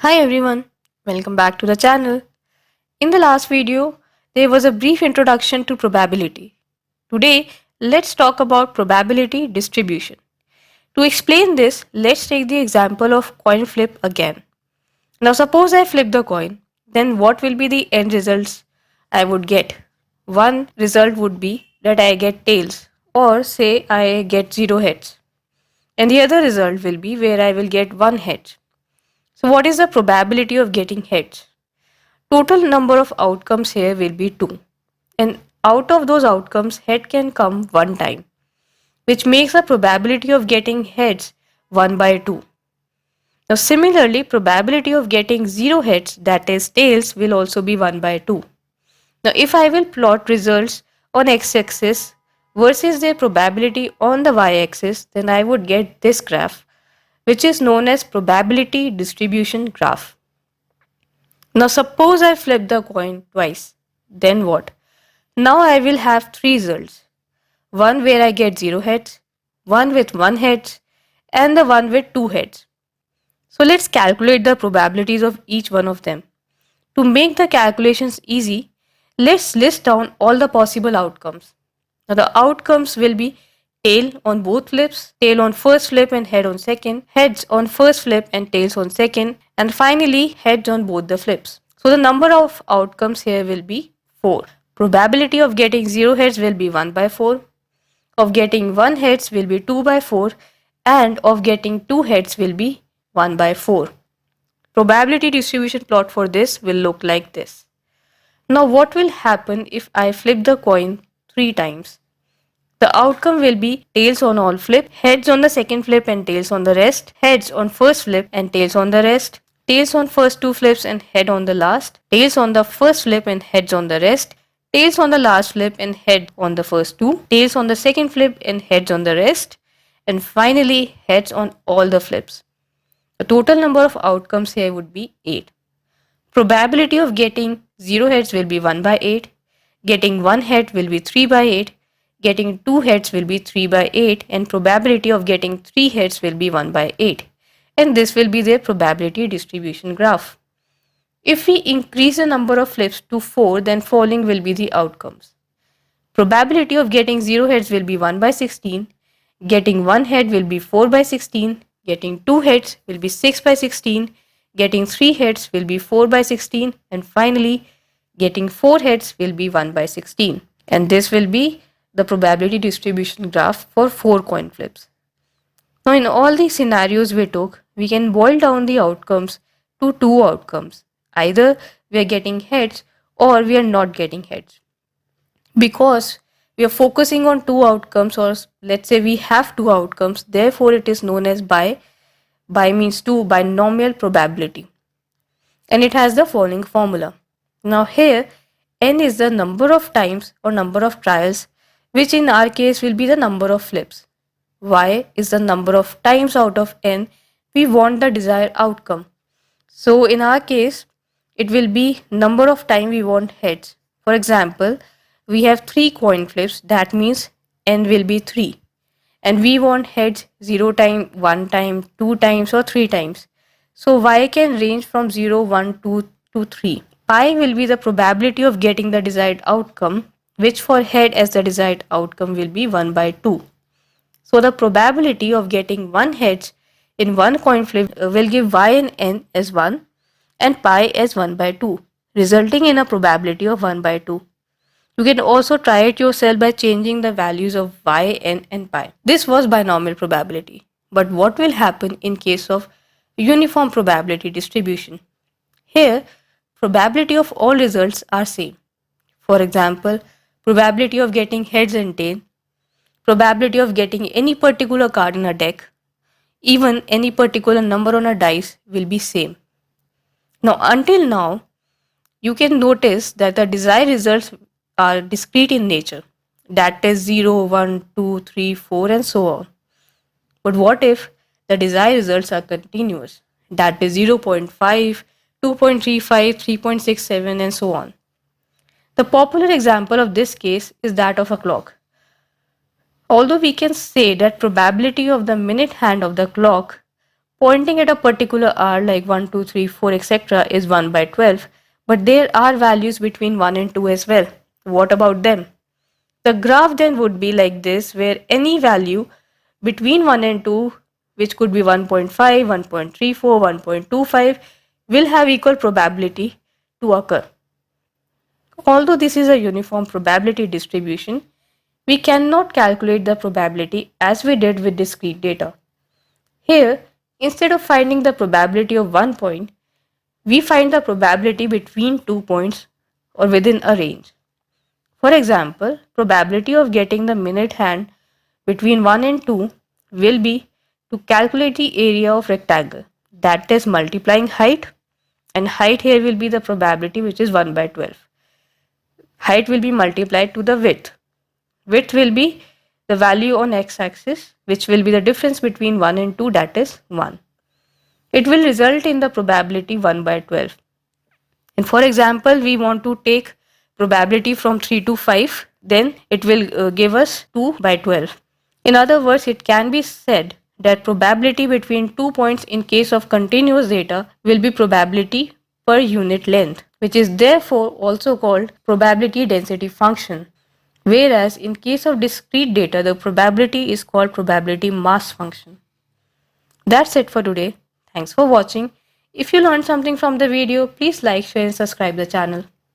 Hi everyone, welcome back to the channel. In the last video, there was a brief introduction to probability. Today, let's talk about probability distribution. To explain this, let's take the example of coin flip again. Now suppose I flip the coin, then what will be the end results I would get? One result would be that I get tails, or say I get 0 heads. And the other result will be where I will get 1 head. So what is the probability of getting heads? Total number of outcomes here will be 2. And out of those outcomes, head can come one time, which makes the probability of getting heads 1 by 2. Now similarly, probability of getting 0 heads, that is tails, will also be 1 by 2. Now if I will plot results on x-axis versus their probability on the y-axis, then I would get this graph, which is known as probability distribution graph. Now suppose I flip the coin twice. Then what? Now I will have three results. One where I get 0 heads, one with 1 head, and the one with 2 heads. So let's calculate the probabilities of each one of them. To make the calculations easy, let's list down all the possible outcomes. Now the outcomes will be tail on both flips, tail on first flip and head on second, heads on first flip and tails on second, and finally heads on both the flips. So the number of outcomes here will be 4. Probability of getting 0 heads will be 1 by 4, of getting 1 heads will be 2 by 4, and of getting 2 heads will be 1 by 4. Probability distribution plot for this will look like this. Now what will happen if I flip the coin 3 times? The outcome will be tails on all flip, heads on the second flip and tails on the rest, heads on first flip and tails on the rest, tails on first two flips and head on the last, tails on the first flip and heads on the rest, tails on the last flip and head on the first two, tails on the second flip and heads on the rest, and finally heads on all the flips. The total number of outcomes here would be 8. Probability of getting 0 heads will be 1 by 8, getting 1 head will be 3 by 8, getting 2 heads will be 3 by 8, and probability of getting 3 heads will be 1 by 8. And this will be their probability distribution graph. If we increase the number of flips to 4, then following will be the outcomes. Probability of getting 0 heads will be 1 by 16, getting 1 head will be 4 by 16, getting 2 heads will be 6 by 16, getting 3 heads will be 4 by 16, and finally getting 4 heads will be 1 by 16. And this will be the probability distribution graph for 4 coin flips. Now in all these scenarios we took, we can boil down the outcomes to 2 outcomes. Either we are getting heads or we are not getting heads. Because we are focusing on 2 outcomes, or let's say we have 2 outcomes, therefore it is known as by means 2 binomial probability. And it has the following formula. Now here n is the number of times or number of trials, which in our case will be the number of flips. Y is the number of times out of n we want the desired outcome. So in our case, it will be number of time we want heads. For example, we have 3 coin flips, that means n will be 3. And we want heads 0 time, 1 time, 2 times or 3 times. So y can range from 0, 1, 2 to 3. Pi will be the probability of getting the desired outcome, which for head as the desired outcome will be 1 by 2. So the probability of getting 1 heads in one coin flip will give y and n as 1 and pi as 1 by 2, resulting in a probability of 1 by 2. You can also try it yourself by changing the values of y, n and pi. This was binomial probability. But what will happen in case of uniform probability distribution? Here, probability of all results are same. For example, probability of getting heads and tail, probability of getting any particular card in a deck, even any particular number on a dice will be same. Now until now, you can notice that the desired results are discrete in nature. That is 0, 1, 2, 3, 4 and so on. But what if the desired results are continuous? That is 0.5, 2.35, 3.67 and so on. The popular example of this case is that of a clock. Although we can say that probability of the minute hand of the clock Pointing at a particular r like 1, 2, 3, 4, etc. is 1 by 12, but there are values between 1 and 2 as well. What about them? The graph then would be like this, where any value between 1 and 2, which could be 1.5, 1.34, 1.25, will have equal probability to occur. Although this is a uniform probability distribution, we cannot calculate the probability as we did with discrete data. Here, instead of finding the probability of one point, we find the probability between 2 points or within a range. For example, probability of getting the minute hand between 1 and 2 will be to calculate the area of rectangle, that is multiplying height, and height here will be the probability, which is 1 by 12. Height will be multiplied to the width. Width will be the value on x-axis, which will be the difference between 1 and 2, that is 1. It will result in the probability 1 by 12. And for example, we want to take probability from 3 to 5, then it will give us 2 by 12. In other words, it can be said that probability between 2 points in case of continuous data will be probability per unit length, which is therefore also called probability density function. Whereas in case of discrete data, the probability is called probability mass function. That's it for today. Thanks for watching. If you learned something from the video, please like, share and subscribe the channel.